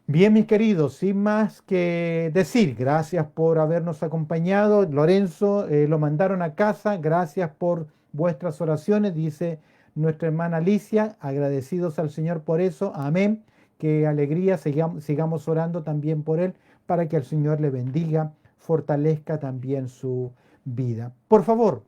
Bien, mis queridos, sin más que decir, gracias por habernos acompañado. Lorenzo, lo mandaron a casa, gracias por vuestras oraciones, dice nuestra hermana Alicia, agradecidos al Señor por eso, amén. Qué alegría, sigamos orando también por él, para que el Señor le bendiga, fortalezca también su vida. Por favor,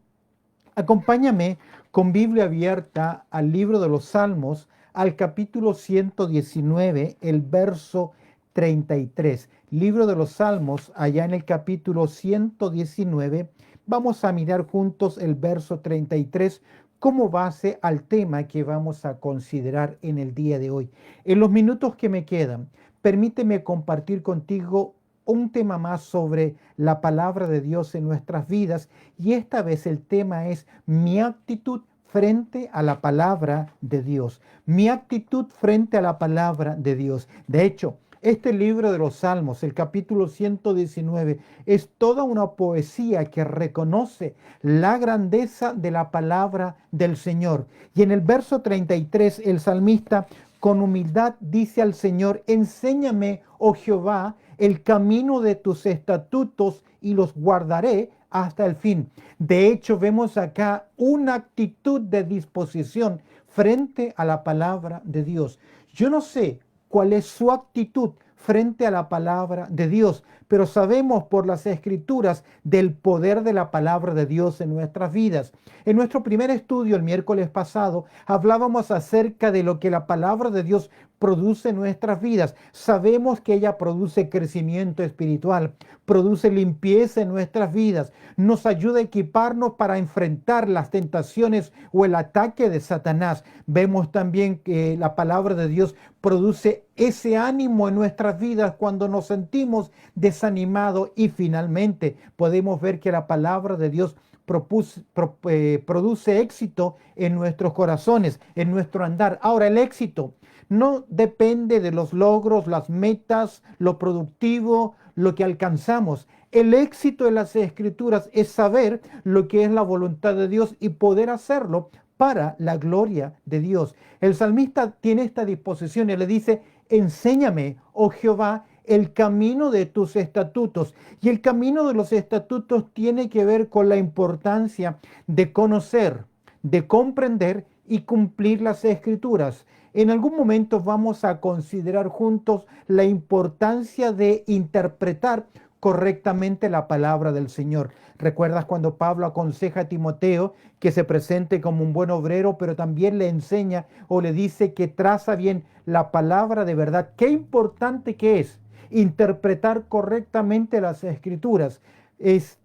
acompáñame con Biblia abierta al libro de los Salmos, al capítulo 119, el verso 33. Libro de los Salmos, allá en el capítulo 119, vamos a mirar juntos el verso 33 como base al tema que vamos a considerar en el día de hoy. En los minutos que me quedan, permíteme compartir contigo un tema más sobre la palabra de Dios en nuestras vidas, y esta vez el tema es mi actitud frente a la palabra de Dios. Mi actitud frente a la palabra de Dios. De hecho, este libro de los Salmos, el capítulo 119, es toda una poesía que reconoce la grandeza de la palabra del Señor. Y en el verso 33, el salmista con humildad dice al Señor: enséñame, oh Jehová, el camino de tus estatutos y los guardaré hasta el fin. De hecho, vemos acá una actitud de disposición frente a la palabra de Dios. Yo no sé cuál es su actitud frente a la palabra de Dios, pero sabemos por las escrituras del poder de la palabra de Dios en nuestras vidas. En nuestro primer estudio el miércoles pasado hablábamos acerca de lo que la palabra de Dios produce en nuestras vidas. Sabemos que ella produce crecimiento espiritual, produce limpieza en nuestras vidas, nos ayuda a equiparnos para enfrentar las tentaciones o el ataque de Satanás. Vemos también que la palabra de Dios produce ese ánimo en nuestras vidas cuando nos sentimos desanimados, y finalmente podemos ver que la palabra de Dios produce éxito en nuestros corazones, en nuestro andar. Ahora, el éxito no depende de los logros, las metas, lo productivo, lo que alcanzamos. El éxito en las escrituras es saber lo que es la voluntad de Dios y poder hacerlo para la gloria de Dios. El salmista tiene esta disposición y le dice: enséñame, oh Jehová, el camino de tus estatutos. Y el camino de los estatutos tiene que ver con la importancia de conocer, de comprender y cumplir las escrituras. En algún momento vamos a considerar juntos la importancia de interpretar correctamente la palabra del Señor. ¿Recuerdas cuando Pablo aconseja a Timoteo que se presente como un buen obrero, pero también le enseña o le dice que traza bien la palabra de verdad? Qué importante que es interpretar correctamente las escrituras. Es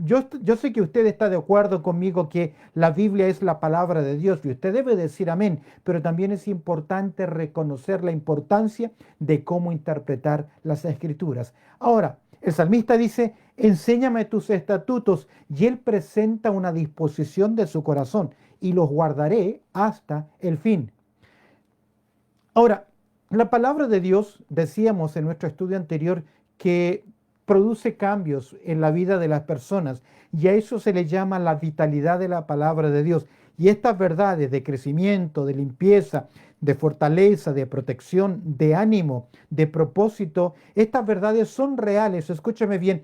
yo sé que usted está de acuerdo conmigo que la Biblia es la palabra de Dios, y usted debe decir amén, pero también es importante reconocer la importancia de cómo interpretar las escrituras. Ahora, el salmista dice: enséñame tus estatutos, y él presenta una disposición de su corazón: y los guardaré hasta el fin. Ahora, la palabra de Dios, decíamos en nuestro estudio anterior, que produce cambios en la vida de las personas, y a eso se le llama la vitalidad de la palabra de Dios. Y estas verdades de crecimiento, de limpieza, de fortaleza, de protección, de ánimo, de propósito, estas verdades son reales, escúchame bien,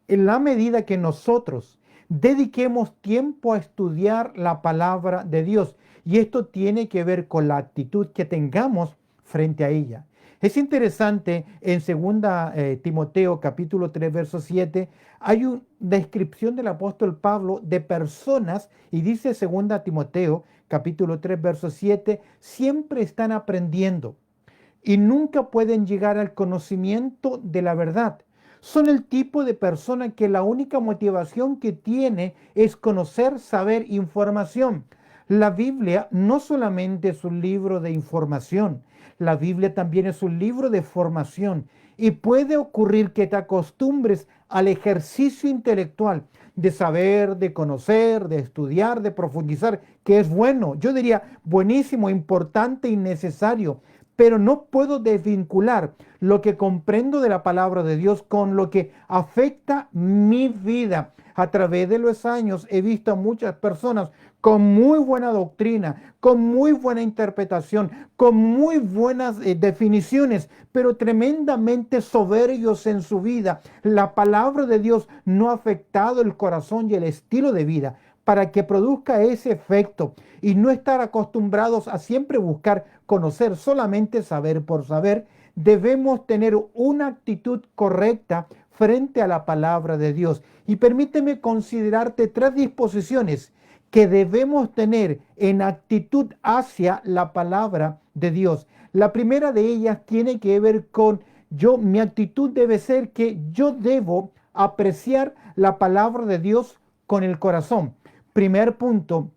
en la medida que nosotros dediquemos tiempo a estudiar la palabra de Dios. Y esto tiene que ver con la actitud que tengamos frente a ella. Es interesante, en 2 Timoteo capítulo 3, verso 7, hay una descripción del apóstol Pablo de personas, y dice 2 Timoteo capítulo 3, verso 7, siempre están aprendiendo y nunca pueden llegar al conocimiento de la verdad. Son el tipo de persona que la única motivación que tiene es conocer, saber, información. La Biblia no solamente es un libro de información, la Biblia también es un libro de formación. Y puede ocurrir que te acostumbres al ejercicio intelectual de saber, de conocer, de estudiar, de profundizar, que es bueno. Yo diría buenísimo, importante y necesario. pero no puedo desvincular lo que comprendo de la palabra de Dios con lo que afecta mi vida. A través de los años he visto a muchas personas con muy buena doctrina, con muy buena interpretación, con muy buenas definiciones, pero tremendamente soberbios en su vida. La palabra de Dios no ha afectado el corazón y el estilo de vida para que produzca ese efecto y no estar acostumbrados a siempre buscar conocer, solamente saber por saber. Debemos tener una actitud correcta frente a la palabra de Dios. Y permíteme considerarte 3 disposiciones que debemos tener en actitud hacia la palabra de Dios. La primera de ellas tiene que ver con mi actitud debe ser que yo debo apreciar la palabra de Dios con el corazón. Primer punto,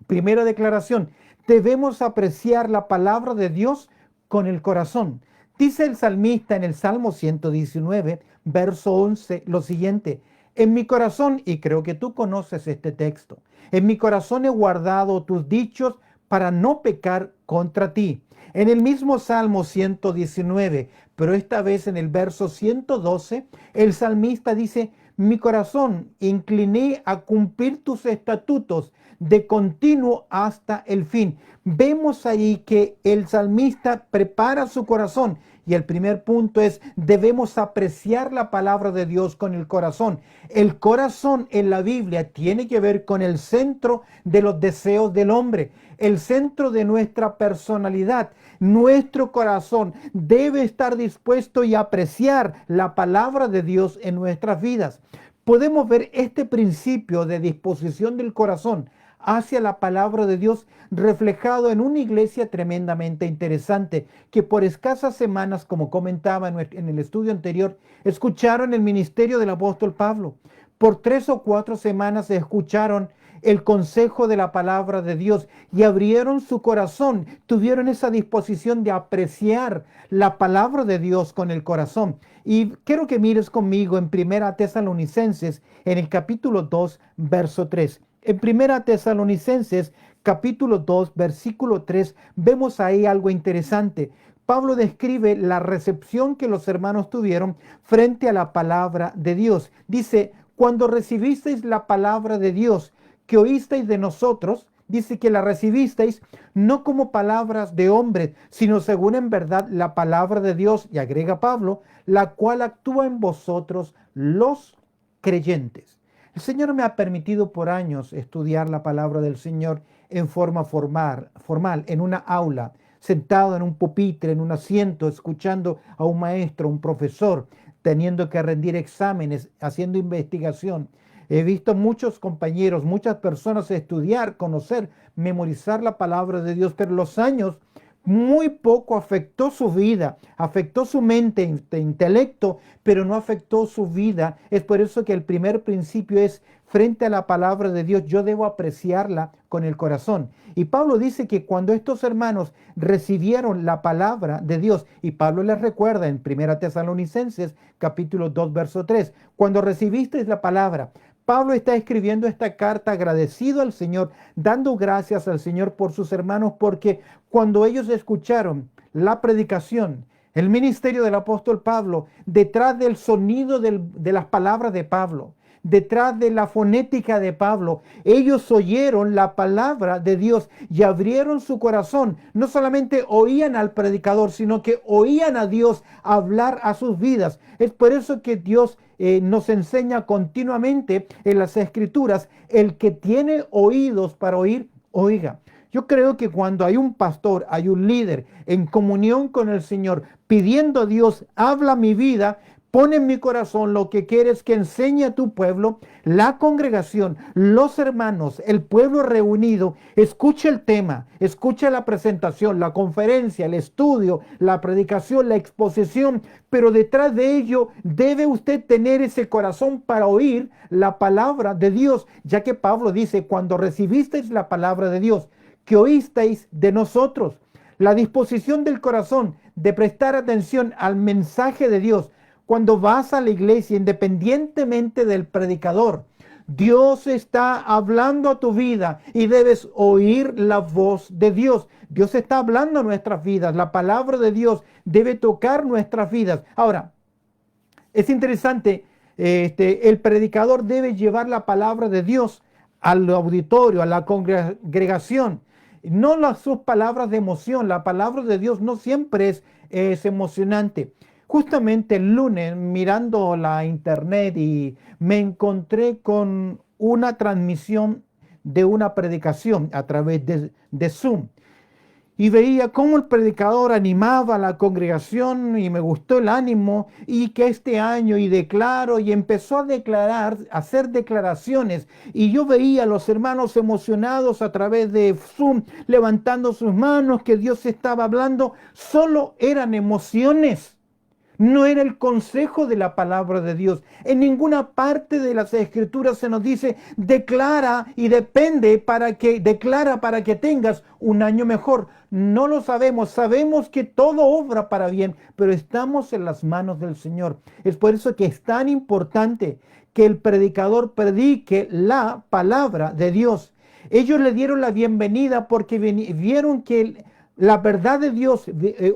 primera declaración, debemos apreciar la palabra de Dios con el corazón. Dice el salmista en el Salmo 119, verso 11, lo siguiente: en mi corazón, y creo que tú conoces este texto, en mi corazón he guardado tus dichos para no pecar contra ti. En el mismo Salmo 119, pero esta vez en el verso 112, el salmista dice: mi corazón incliné a cumplir tus estatutos de continuo hasta el fin. Vemos ahí que el salmista prepara su corazón. Y el primer punto es, debemos apreciar la palabra de Dios con el corazón. El corazón en la Biblia tiene que ver con el centro de los deseos del hombre, el centro de nuestra personalidad. Nuestro corazón debe estar dispuesto y apreciar la palabra de Dios en nuestras vidas. Podemos ver este principio de disposición del corazón hacia la palabra de Dios reflejado en una iglesia tremendamente interesante que por escasas semanas, como comentaba en el estudio anterior, escucharon el ministerio del apóstol Pablo. Por 3 o 4 semanas escucharon el consejo de la palabra de Dios y abrieron su corazón, tuvieron esa disposición de apreciar la palabra de Dios con el corazón. Y quiero que mires conmigo en 1 Tesalonicenses, en el capítulo 2, verso 3. En 1 Tesalonicenses, capítulo 2, versículo 3, vemos ahí algo interesante. Pablo describe la recepción que los hermanos tuvieron frente a la palabra de Dios. Dice: cuando recibisteis la palabra de Dios que oísteis de nosotros, dice que la recibisteis no como palabras de hombres, sino según en verdad la palabra de Dios, y agrega Pablo, la cual actúa en vosotros los creyentes. El Señor me ha permitido por años estudiar la palabra del Señor en forma formal, en una aula, sentado en un pupitre, en un asiento, escuchando a un maestro, un profesor, teniendo que rendir exámenes, haciendo investigación. He visto muchos compañeros, muchas personas estudiar, conocer, memorizar la palabra de Dios, pero los años muy poco afectó su vida, afectó su mente, intelecto, pero no afectó su vida. Es por eso que el primer principio es, frente a la palabra de Dios, yo debo apreciarla con el corazón. Y Pablo dice que cuando estos hermanos recibieron la palabra de Dios, y Pablo les recuerda en 1 Tesalonicenses, capítulo 2, verso 3, cuando recibisteis la palabra, Pablo está escribiendo esta carta agradecido al Señor, dando gracias al Señor por sus hermanos, porque cuando ellos escucharon la predicación, el ministerio del apóstol Pablo, detrás del sonido de las palabras de Pablo, detrás de la fonética de Pablo, ellos oyeron la palabra de Dios y abrieron su corazón. No solamente oían al predicador, sino que oían a Dios hablar a sus vidas. Es por eso que Dios nos enseña continuamente en las Escrituras: el que tiene oídos para oír, oiga. Yo creo que cuando hay un pastor, hay un líder en comunión con el Señor, pidiendo a Dios, habla mi vida, pon en mi corazón lo que quieres que enseñe a tu pueblo, la congregación, los hermanos, el pueblo reunido, escucha el tema, escucha la presentación, la conferencia, el estudio, la predicación, la exposición, pero detrás de ello debe usted tener ese corazón para oír la palabra de Dios, ya que Pablo dice: cuando recibisteis la palabra de Dios, que oísteis de nosotros. La disposición del corazón de prestar atención al mensaje de Dios cuando vas a la iglesia, independientemente del predicador, Dios está hablando a tu vida y debes oír la voz de Dios. Dios está hablando a nuestras vidas. La palabra de Dios debe tocar nuestras vidas. Ahora, es interesante, el predicador debe llevar la palabra de Dios al auditorio, a la congregación, no sus palabras de emoción. La palabra de Dios no siempre es emocionante. Justamente el lunes, mirando la internet, y me encontré con una transmisión de una predicación a través de Zoom. Y veía cómo el predicador animaba a la congregación y me gustó el ánimo y que este año y declaro y empezó a declarar, a hacer declaraciones, y yo veía a los hermanos emocionados a través de Zoom levantando sus manos, que Dios estaba hablando. Solo eran emociones. No era el consejo de la palabra de Dios. En ninguna parte de las Escrituras se nos dice declara y declara para que tengas un año mejor. No lo sabemos. Sabemos que todo obra para bien, pero estamos en las manos del Señor. Es por eso que es tan importante que el predicador predique la palabra de Dios. Ellos le dieron la bienvenida porque vieron que la verdad de Dios,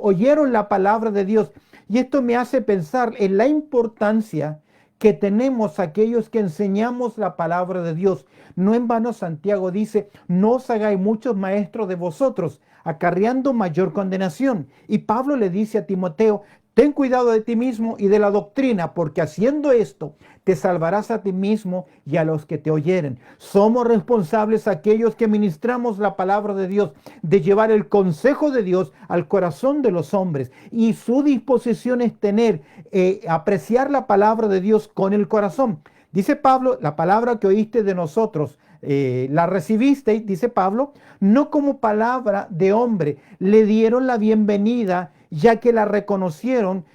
oyeron la palabra de Dios. Y esto me hace pensar en la importancia que tenemos aquellos que enseñamos la palabra de Dios. No en vano Santiago dice: no os hagáis muchos maestros de vosotros, acarreando mayor condenación. Y Pablo le dice a Timoteo: ten cuidado de ti mismo y de la doctrina, porque haciendo esto te salvarás a ti mismo y a los que te oyeren. Somos responsables aquellos que ministramos la palabra de Dios, de llevar el consejo de Dios al corazón de los hombres. Y su disposición es apreciar la palabra de Dios con el corazón. Dice Pablo: la palabra que oíste de nosotros, la recibisteis, dice Pablo, no como palabra de hombre. Le dieron la bienvenida, ya que la reconocieron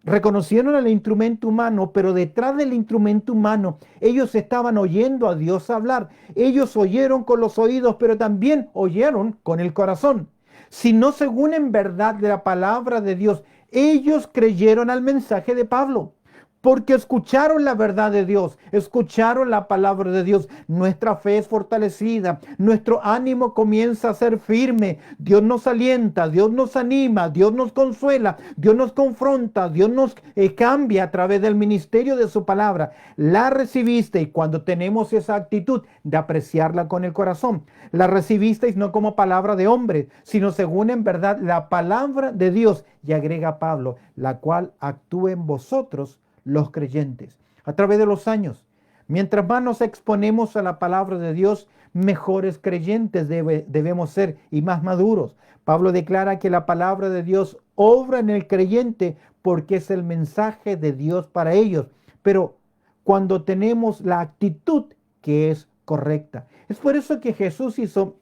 el instrumento humano, pero detrás del instrumento humano ellos estaban oyendo a Dios hablar. Ellos oyeron con los oídos, pero también oyeron con el corazón. Si no según en verdad de la palabra de Dios, ellos creyeron al mensaje de Pablo, porque escucharon la verdad de Dios, escucharon la palabra de Dios. Nuestra fe es fortalecida, nuestro ánimo comienza a ser firme. Dios nos alienta, Dios nos anima, Dios nos consuela, Dios nos confronta, Dios nos cambia a través del ministerio de su palabra. La recibiste, y cuando tenemos esa actitud de apreciarla con el corazón, la recibisteis no como palabra de hombre, sino según en verdad la palabra de Dios. Y agrega Pablo: la cual actúe en vosotros los creyentes. A través de los años, mientras más nos exponemos a la palabra de Dios, mejores creyentes debemos ser y más maduros. Pablo declara que la palabra de Dios obra en el creyente porque es el mensaje de Dios para ellos, pero cuando tenemos la actitud que es correcta. Es por eso que Jesús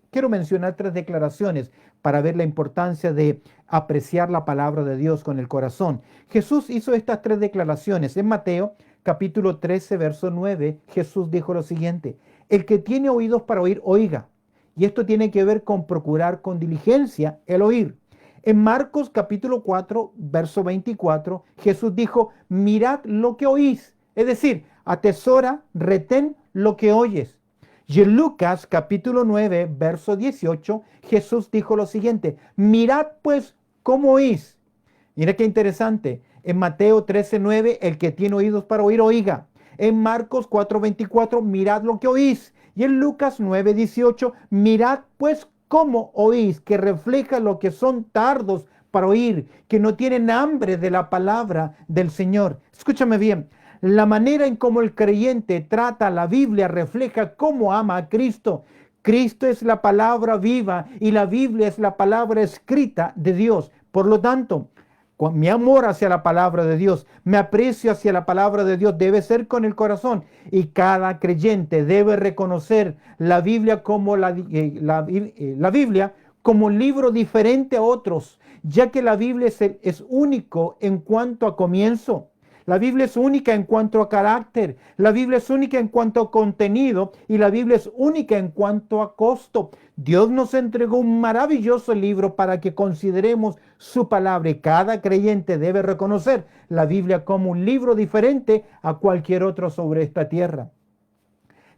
quiero mencionar 3 declaraciones para ver la importancia de apreciar la palabra de Dios con el corazón. Jesús hizo estas 3 declaraciones. En Mateo capítulo 13, verso 9, Jesús dijo lo siguiente: el que tiene oídos para oír, oiga. Y esto tiene que ver con procurar con diligencia el oír. En Marcos capítulo 4, verso 24, Jesús dijo: mirad lo que oís. Es decir, atesora, retén lo que oyes. Y en Lucas capítulo 9, verso 18, Jesús dijo lo siguiente: mirad pues cómo oís. Mira qué interesante. En Mateo 13, 9, el que tiene oídos para oír, oiga. En Marcos 4, 24, mirad lo que oís. Y en Lucas 9, 18, mirad pues cómo oís, que refleja lo que son tardos para oír, que no tienen hambre de la palabra del Señor. Escúchame bien. La manera en cómo el creyente trata la Biblia refleja cómo ama a Cristo. Cristo es la palabra viva y la Biblia es la palabra escrita de Dios. Por lo tanto, mi amor hacia la palabra de Dios, mi aprecio hacia la palabra de Dios debe ser con el corazón. Y cada creyente debe reconocer la Biblia como la Biblia como un libro diferente a otros, ya que la Biblia es único en cuanto a comienzo. La Biblia es única en cuanto a carácter, la Biblia es única en cuanto a contenido y la Biblia es única en cuanto a costo. Dios nos entregó un maravilloso libro para que consideremos su palabra, y cada creyente debe reconocer la Biblia como un libro diferente a cualquier otro sobre esta tierra.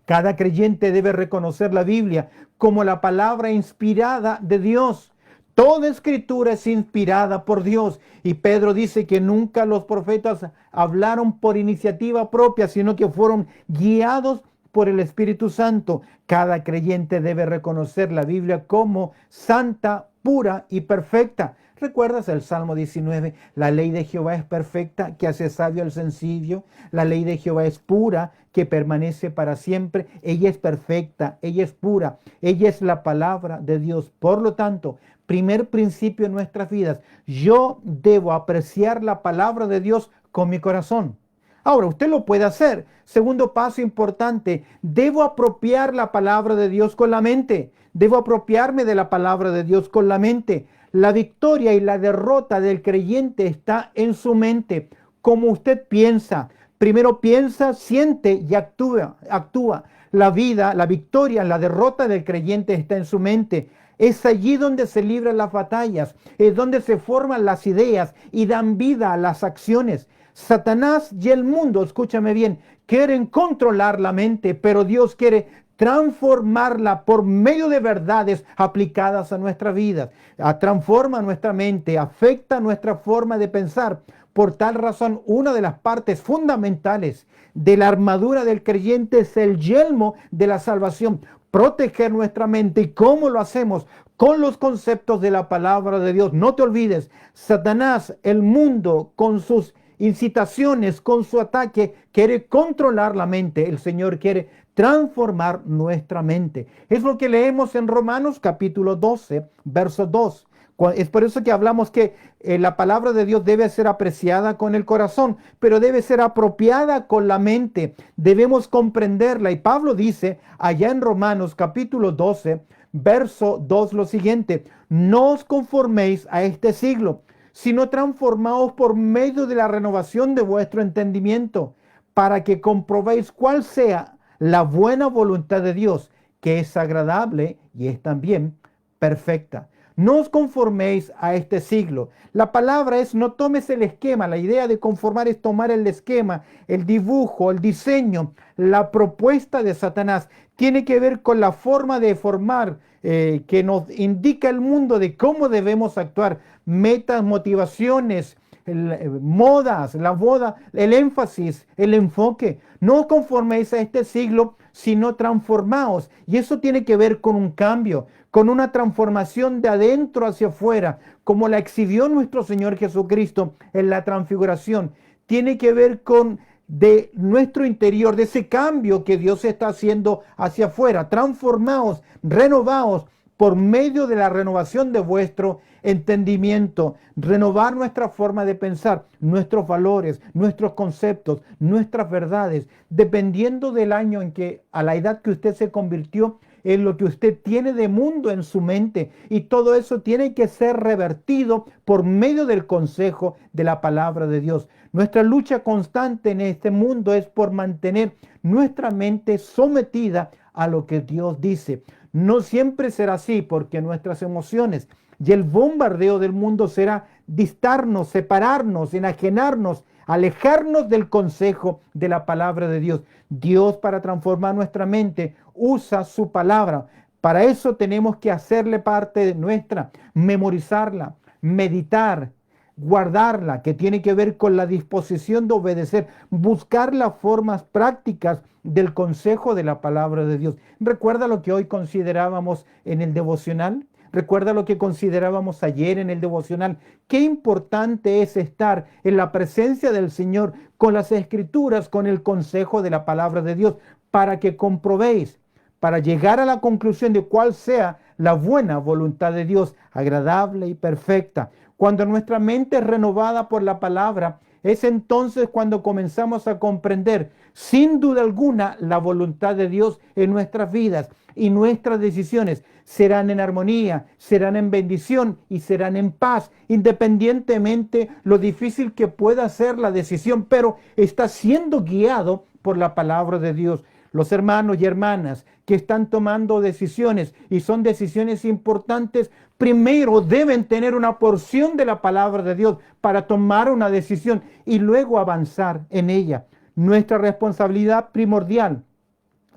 Cada creyente debe reconocer la Biblia como la palabra inspirada de Dios. Toda escritura es inspirada por Dios. Y Pedro dice que nunca los profetas hablaron por iniciativa propia, sino que fueron guiados por el Espíritu Santo. Cada creyente debe reconocer la Biblia como santa, pura y perfecta. ¿Recuerdas el Salmo 19? La ley de Jehová es perfecta, que hace sabio al sencillo. La ley de Jehová es pura, que permanece para siempre. Ella es perfecta, ella es pura, ella es la palabra de Dios. Por lo tanto, primer principio en nuestras vidas, yo debo apreciar la palabra de Dios con mi corazón. Ahora, usted lo puede hacer. Segundo paso importante, debo apropiar la palabra de Dios con la mente. Debo apropiarme de la palabra de Dios con la mente. La victoria y la derrota del creyente está en su mente. Como usted piensa, primero piensa, siente y actúa. La vida, la victoria, la derrota del creyente está en su mente. Es allí donde se libran las batallas, es donde se forman las ideas y dan vida a las acciones. Satanás y el mundo, escúchame bien, quieren controlar la mente, pero Dios quiere transformarla por medio de verdades aplicadas a nuestra vida. Transforma nuestra mente, afecta nuestra forma de pensar. Por tal razón, una de las partes fundamentales de la armadura del creyente es el yelmo de la salvación. Proteger nuestra mente. ¿Y cómo lo hacemos? Con los conceptos de la palabra de Dios. No te olvides, Satanás, el mundo, con sus incitaciones, con su ataque, quiere controlar la mente. El Señor quiere transformar nuestra mente. Es lo que leemos en Romanos capítulo 12, verso 2. Es por eso que hablamos que la palabra de Dios debe ser apreciada con el corazón, pero debe ser apropiada con la mente. Debemos comprenderla. Y Pablo dice allá en Romanos capítulo 12, verso 2 lo siguiente: no os conforméis a este siglo, sino transformaos por medio de la renovación de vuestro entendimiento, para que comprobéis cuál sea la buena voluntad de Dios, que es agradable y es también perfecta. No os conforméis a este siglo. La palabra es: no tomes el esquema. La idea de conformar es tomar el esquema, el dibujo, el diseño. La propuesta de Satanás tiene que ver con la forma de formar que nos indica el mundo de cómo debemos actuar. Metas, motivaciones, modas, la moda, el énfasis, el enfoque. No os conforméis a este siglo, sino transformaos. Y eso tiene que ver con un cambio, con una transformación de adentro hacia afuera, como la exhibió nuestro Señor Jesucristo en la transfiguración. Tiene que ver con de nuestro interior, de ese cambio que Dios está haciendo hacia afuera. Transformaos, renovaos por medio de la renovación de vuestro entendimiento, renovar nuestra forma de pensar, nuestros valores, nuestros conceptos, nuestras verdades, dependiendo del año en que, a la edad que usted se convirtió, en lo que usted tiene de mundo en su mente. Y todo eso tiene que ser revertido por medio del consejo de la palabra de Dios. Nuestra lucha constante en este mundo es por mantener nuestra mente sometida a lo que Dios dice. No siempre será así, porque nuestras emociones y el bombardeo del mundo será distarnos, separarnos, enajenarnos, alejarnos del consejo de la palabra de Dios. Dios, para transformar nuestra mente, usa su palabra. Para eso tenemos que hacerle parte de nuestra, memorizarla, meditar, guardarla, que tiene que ver con la disposición de obedecer, buscar las formas prácticas del consejo de la palabra de Dios. ¿Recuerda lo que hoy considerábamos en el devocional? ¿Recuerda lo que considerábamos ayer en el devocional? Qué importante es estar en la presencia del Señor con las Escrituras, con el consejo de la palabra de Dios, para que comprobéis, para llegar a la conclusión de cuál sea la buena voluntad de Dios, agradable y perfecta. Cuando nuestra mente es renovada por la palabra, es entonces cuando comenzamos a comprender, sin duda alguna, la voluntad de Dios en nuestras vidas, y nuestras decisiones serán en armonía, serán en bendición y serán en paz, independientemente lo difícil que pueda ser la decisión, pero está siendo guiado por la palabra de Dios. Los hermanos y hermanas que están tomando decisiones y son decisiones importantes, primero deben tener una porción de la palabra de Dios para tomar una decisión y luego avanzar en ella. Nuestra responsabilidad primordial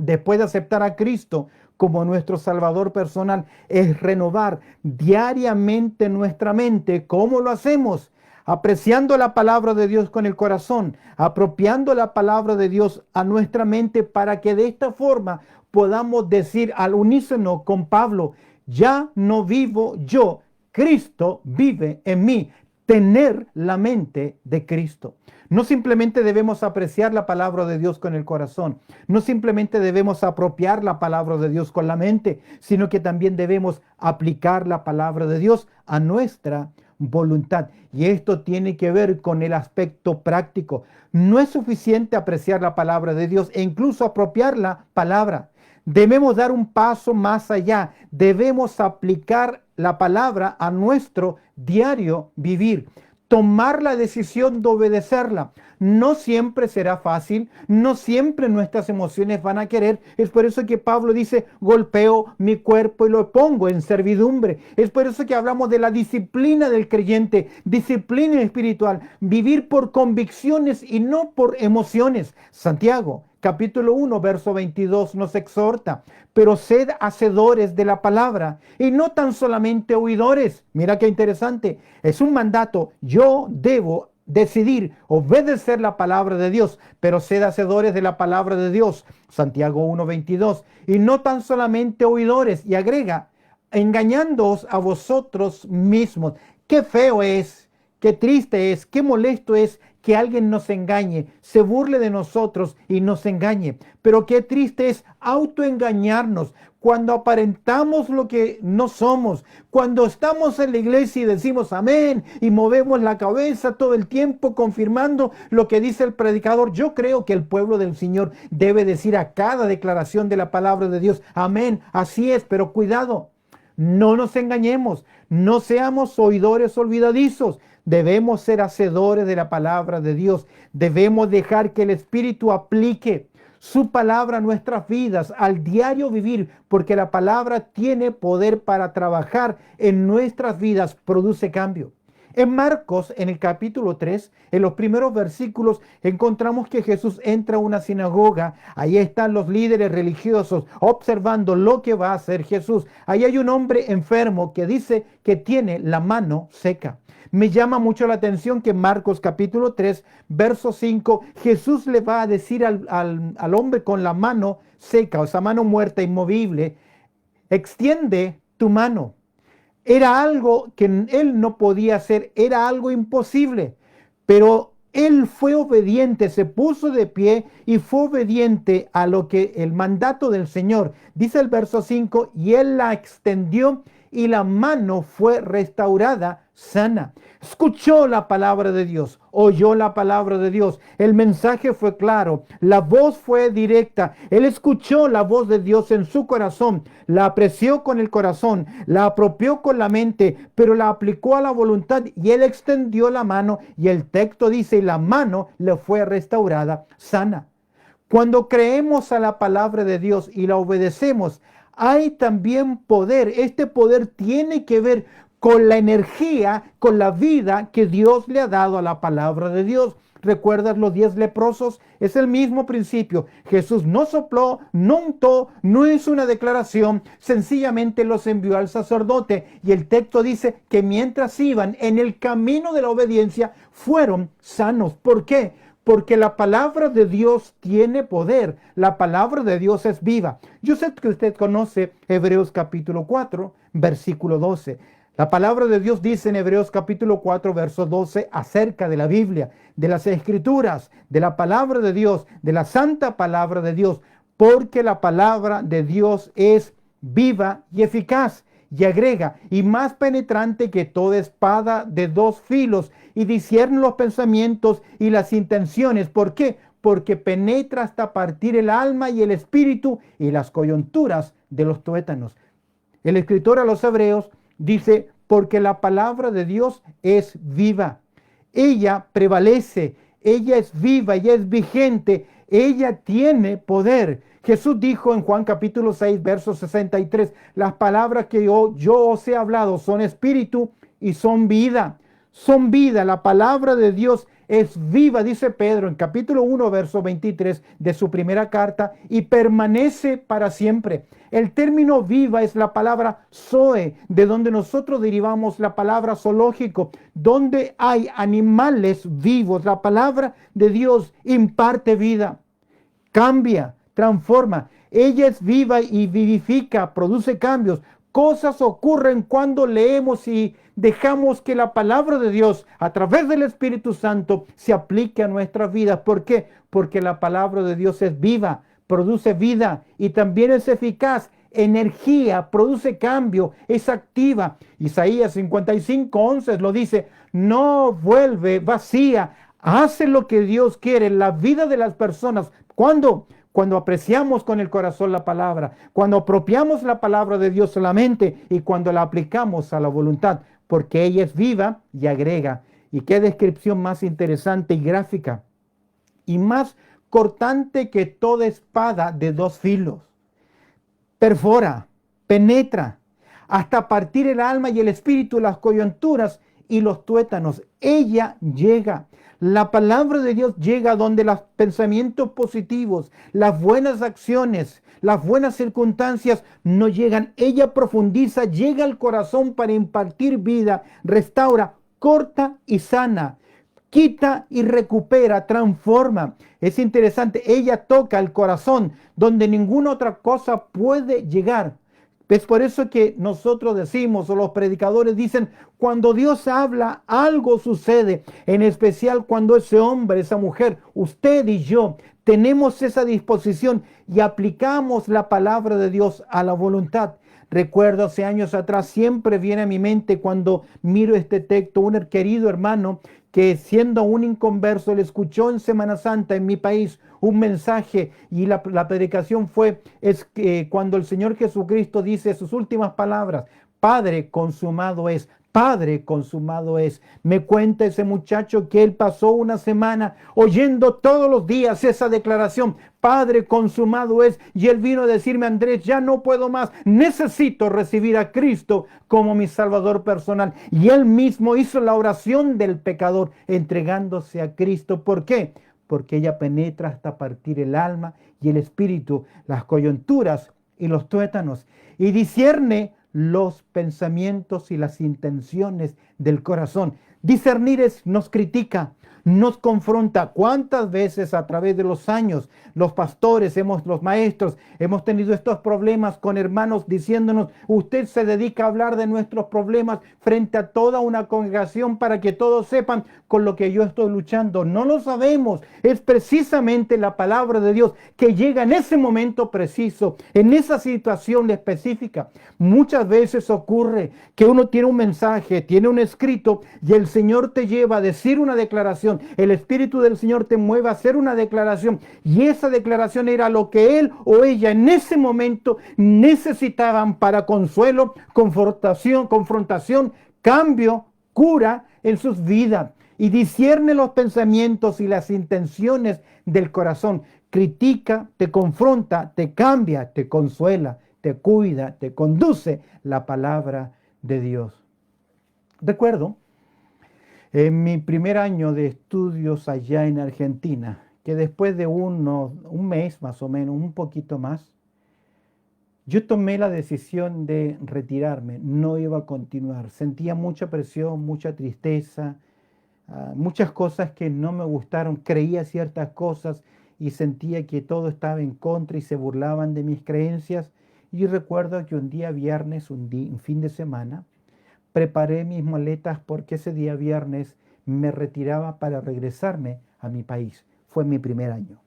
después de aceptar a Cristo como nuestro Salvador personal, es renovar diariamente nuestra mente. ¿Cómo lo hacemos? Apreciando la palabra de Dios con el corazón, apropiando la palabra de Dios a nuestra mente para que de esta forma podamos decir al unísono con Pablo: ya no vivo yo, Cristo vive en mí. Tener la mente de Cristo. No simplemente debemos apreciar la palabra de Dios con el corazón, no simplemente debemos apropiar la palabra de Dios con la mente, sino que también debemos aplicar la palabra de Dios a nuestra voluntad. Y esto tiene que ver con el aspecto práctico. No es suficiente apreciar la palabra de Dios e incluso apropiar la palabra. Debemos dar un paso más allá. Debemos aplicar la palabra a nuestro diario vivir. Tomar la decisión de obedecerla. No siempre será fácil, no siempre nuestras emociones van a querer. Es por eso que Pablo dice: golpeo mi cuerpo y lo pongo en servidumbre. Es por eso que hablamos de la disciplina del creyente, disciplina espiritual, vivir por convicciones y no por emociones. Santiago capítulo 1, verso 22 nos exhorta: pero sed hacedores de la palabra y no tan solamente oidores. Mira qué interesante, es un mandato. Yo debo decidir obedecer la palabra de Dios, pero sed hacedores de la palabra de Dios. Santiago 1, 22. Y no tan solamente oidores, y agrega: engañándoos a vosotros mismos. Qué feo es, qué triste es, qué molesto es que alguien nos engañe, se burle de nosotros y nos engañe. Pero qué triste es autoengañarnos cuando aparentamos lo que no somos, cuando estamos en la iglesia y decimos amén y movemos la cabeza todo el tiempo confirmando lo que dice el predicador. Yo creo que el pueblo del Señor debe decir a cada declaración de la palabra de Dios: amén, así es. Pero cuidado, no nos engañemos, no seamos oidores olvidadizos. Debemos ser hacedores de la palabra de Dios. Debemos dejar que el Espíritu aplique su palabra a nuestras vidas, al diario vivir, porque la palabra tiene poder para trabajar en nuestras vidas, produce cambio. En Marcos, en el capítulo 3, en los primeros versículos, encontramos que Jesús entra a una sinagoga. Ahí están los líderes religiosos observando lo que va a hacer Jesús. Ahí hay un hombre enfermo que dice que tiene la mano seca. Me llama mucho la atención que en Marcos capítulo 3, verso 5, Jesús le va a decir al hombre con la mano seca, o esa mano muerta, inmovible: extiende tu mano. Era algo que él no podía hacer, era algo imposible, pero él fue obediente, se puso de pie y fue obediente a lo que el mandato del Señor. Dice el verso 5, y él la extendió y la mano fue restaurada sana. Escuchó la palabra de Dios, oyó la palabra de Dios. El mensaje fue claro, la voz fue directa. Él escuchó la voz de Dios en su corazón, la apreció con el corazón, la apropió con la mente, pero la aplicó a la voluntad y él extendió la mano y el texto dice: y la mano le fue restaurada sana. Cuando creemos a la palabra de Dios y la obedecemos, hay también poder. Este poder tiene que ver con la energía, con la vida que Dios le ha dado a la palabra de Dios. ¿Recuerdas los 10 leprosos? Es el mismo principio. Jesús no sopló, no untó, no hizo una declaración, sencillamente los envió al sacerdote. Y el texto dice que mientras iban en el camino de la obediencia, fueron sanos. ¿Por qué? Porque la palabra de Dios tiene poder. La palabra de Dios es viva. Yo sé que usted conoce Hebreos capítulo 4, versículo 12. La palabra de Dios dice en Hebreos capítulo 4, verso 12, acerca de la Biblia, de las Escrituras, de la palabra de Dios, de la santa palabra de Dios, porque la palabra de Dios es viva y eficaz. Y agrega: y más penetrante que toda espada de 2 filos, y discierne los pensamientos y las intenciones. ¿Por qué? Porque penetra hasta partir el alma y el espíritu y las coyunturas de los tuétanos. El escritor a los Hebreos dice: porque la palabra de Dios es viva. Ella prevalece, ella es viva, ella es vigente, ella tiene poder. Jesús dijo en Juan capítulo 6, verso 63, las palabras que yo os he hablado son espíritu y son vida. son vida. La palabra de Dios es viva, dice Pedro en capítulo 1, verso 23 de su primera carta, y permanece para siempre. El término viva es la palabra zoe, de donde nosotros derivamos la palabra zoológico, donde hay animales vivos. La palabra de Dios imparte vida, cambia, transforma. Ella es viva y vivifica, produce cambios. Cosas ocurren cuando leemos y dejamos que la palabra de Dios a través del Espíritu Santo se aplique a nuestras vidas. ¿Por qué? Porque la palabra de Dios es viva, produce vida y también es eficaz. Energía, produce cambio, es activa. Isaías 55:11 lo dice, no vuelve vacía, hace lo que Dios quiere en la vida de las personas. ¿Cuándo? Cuando apreciamos con el corazón la palabra, cuando apropiamos la palabra de Dios solamente y cuando la aplicamos a la voluntad, porque ella es viva y agrega. Y qué descripción más interesante y gráfica, y más cortante que toda espada de dos filos. Perfora, penetra, hasta partir el alma y el espíritu, las coyunturas y los tuétanos. Ella llega. La palabra de Dios llega donde los pensamientos positivos, las buenas acciones, las buenas circunstancias no llegan. Ella profundiza, llega al corazón para impartir vida, restaura, corta y sana, quita y recupera, transforma. Es interesante, ella toca el corazón donde ninguna otra cosa puede llegar. Es por eso que nosotros decimos, o los predicadores dicen, cuando Dios habla, algo sucede, en especial cuando ese hombre, esa mujer, usted y yo, tenemos esa disposición y aplicamos la palabra de Dios a la voluntad. Recuerdo hace años atrás, siempre viene a mi mente cuando miro este texto, un querido hermano que siendo un inconverso le escuchó en Semana Santa en mi país un mensaje y la predicación fue cuando el Señor Jesucristo dice sus últimas palabras, Padre, consumado es. Padre, consumado es. Me cuenta ese muchacho que él pasó una semana oyendo todos los días esa declaración, Padre, consumado es. Y él vino a decirme, Andrés, ya no puedo más, necesito recibir a Cristo como mi Salvador personal. Y él mismo hizo la oración del pecador, entregándose a Cristo. ¿Por qué? Porque ella penetra hasta partir el alma y el espíritu, las coyunturas y los tuétanos, y discierne los pensamientos y las intenciones del corazón. Discernir nos critica, nos confronta. ¿Cuántas veces a través de los años los pastores, los maestros, hemos tenido estos problemas con hermanos diciéndonos, usted se dedica a hablar de nuestros problemas frente a toda una congregación para que todos sepan con lo que yo estoy luchando? No lo sabemos. Es precisamente la palabra de Dios que llega en ese momento preciso, en esa situación específica. Muchas veces ocurre que uno tiene un mensaje, tiene un escrito y el Señor te lleva a decir una declaración. El Espíritu del Señor te mueve a hacer una declaración y esa declaración era lo que él o ella en ese momento necesitaban para consuelo, confrontación, cambio, cura en sus vidas. Y discierne los pensamientos y las intenciones del corazón. Critica, te confronta, te cambia, te consuela, te cuida, te conduce la palabra de Dios. Recuerdo en mi primer año de estudios allá en Argentina, que después de un mes más o menos, un poquito más, yo tomé la decisión de retirarme, no iba a continuar. Sentía mucha presión, mucha tristeza, muchas cosas que no me gustaron, creía ciertas cosas y sentía que todo estaba en contra y se burlaban de mis creencias. Y recuerdo que un día viernes, un fin de semana, preparé mis maletas porque ese día viernes me retiraba para regresarme a mi país. Fue mi primer año.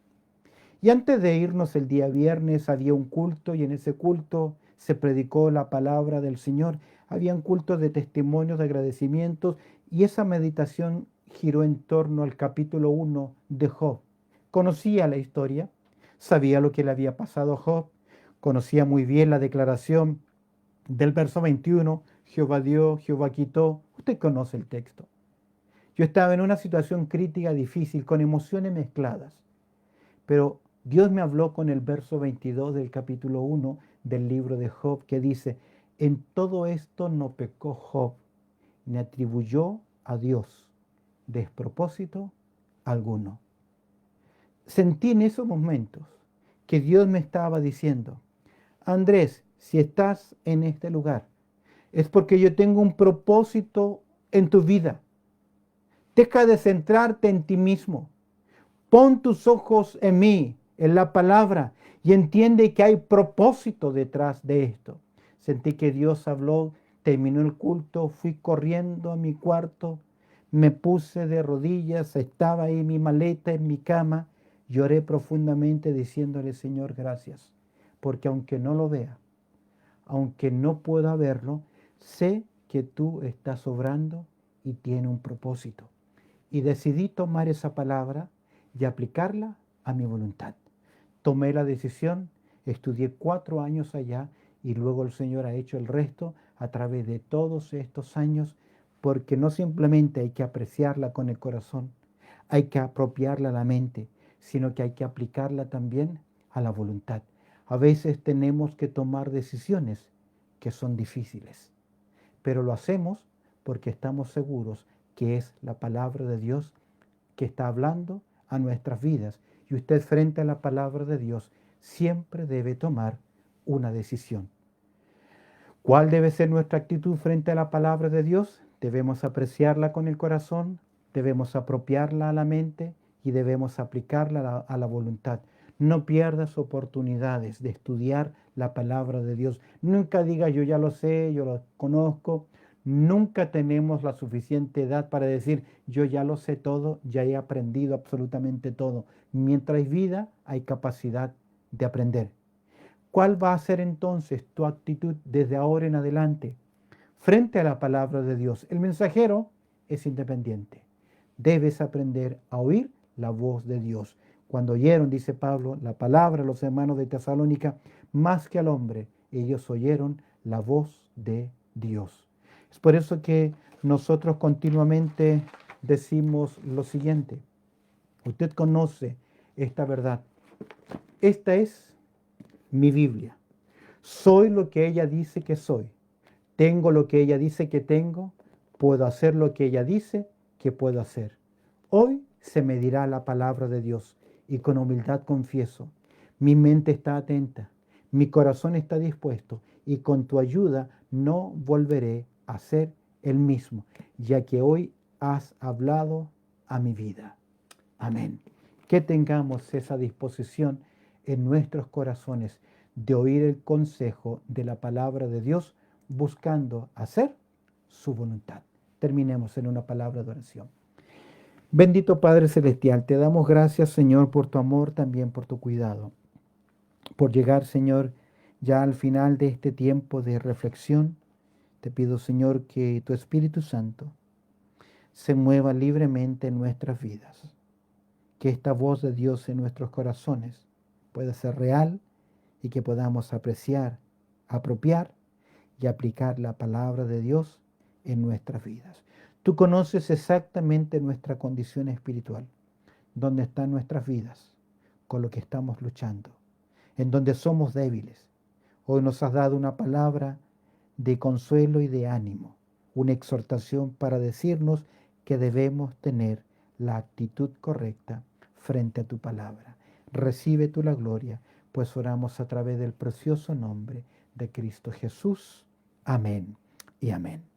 Y antes de irnos el día viernes había un culto y en ese culto se predicó la palabra del Señor. Habían cultos de testimonios, de agradecimientos y esa meditación giró en torno al capítulo 1 de Job. Conocía la historia, sabía lo que le había pasado a Job, conocía muy bien la declaración del verso 21, Jehová dio, Jehová quitó. Usted conoce el texto. Yo estaba en una situación crítica, difícil, con emociones mezcladas. Pero Dios me habló con el verso 22 del capítulo 1 del libro de Job, que dice, en todo esto no pecó Job, ni atribuyó a Dios despropósito alguno. Sentí en esos momentos que Dios me estaba diciendo, Andrés, si estás en este lugar, es porque yo tengo un propósito en tu vida. Deja de centrarte en ti mismo. Pon tus ojos en mí, en la palabra, y entiende que hay propósito detrás de esto. Sentí que Dios habló, terminó el culto, fui corriendo a mi cuarto, me puse de rodillas, estaba ahí mi maleta en mi cama, lloré profundamente diciéndole, Señor, gracias, porque aunque no lo vea, aunque no pueda verlo, sé que tú estás obrando y tiene un propósito. Y decidí tomar esa palabra y aplicarla a mi voluntad. Tomé la decisión, estudié 4 años allá y luego el Señor ha hecho el resto a través de todos estos años, porque no simplemente hay que apreciarla con el corazón, hay que apropiarla a la mente, sino que hay que aplicarla también a la voluntad. A veces tenemos que tomar decisiones que son difíciles, pero lo hacemos porque estamos seguros que es la palabra de Dios que está hablando a nuestras vidas. Y usted frente a la palabra de Dios siempre debe tomar una decisión. ¿Cuál debe ser nuestra actitud frente a la palabra de Dios? Debemos apreciarla con el corazón, debemos apropiarla a la mente y debemos aplicarla a la voluntad. No pierdas oportunidades de estudiar la palabra de Dios. Nunca diga yo ya lo sé, yo lo conozco. Nunca tenemos la suficiente edad para decir yo ya lo sé todo, ya he aprendido absolutamente todo. Mientras hay vida, hay capacidad de aprender. ¿Cuál va a ser entonces tu actitud desde ahora en adelante frente a la palabra de Dios? El mensajero es independiente. Debes aprender a oír la voz de Dios. Cuando oyeron, dice Pablo, la palabra a los hermanos de Tesalónica, más que al hombre, ellos oyeron la voz de Dios. Es por eso que nosotros continuamente decimos lo siguiente. Usted conoce esta verdad. Esta es mi Biblia. Soy lo que ella dice que soy. Tengo lo que ella dice que tengo. Puedo hacer lo que ella dice que puedo hacer. Hoy se me dirá la palabra de Dios y con humildad confieso, mi mente está atenta, mi corazón está dispuesto y con tu ayuda no volveré a ser el mismo, ya que hoy has hablado a mi vida. Amén. Que tengamos esa disposición en nuestros corazones de oír el consejo de la palabra de Dios, buscando hacer su voluntad. Terminemos en una palabra de oración. Bendito Padre Celestial, te damos gracias, Señor, por tu amor, también por tu cuidado, por llegar, Señor, ya al final de este tiempo de reflexión. Te pido, Señor, que tu Espíritu Santo se mueva libremente en nuestras vidas, que esta voz de Dios en nuestros corazones pueda ser real y que podamos apreciar, apropiar y aplicar la palabra de Dios en nuestras vidas. Tú conoces exactamente nuestra condición espiritual, dónde están nuestras vidas, con lo que estamos luchando, en donde somos débiles. Hoy nos has dado una palabra de consuelo y de ánimo, una exhortación para decirnos que debemos tener la actitud correcta frente a tu palabra. Recibe tú la gloria, pues oramos a través del precioso nombre de Cristo Jesús. Amén y amén.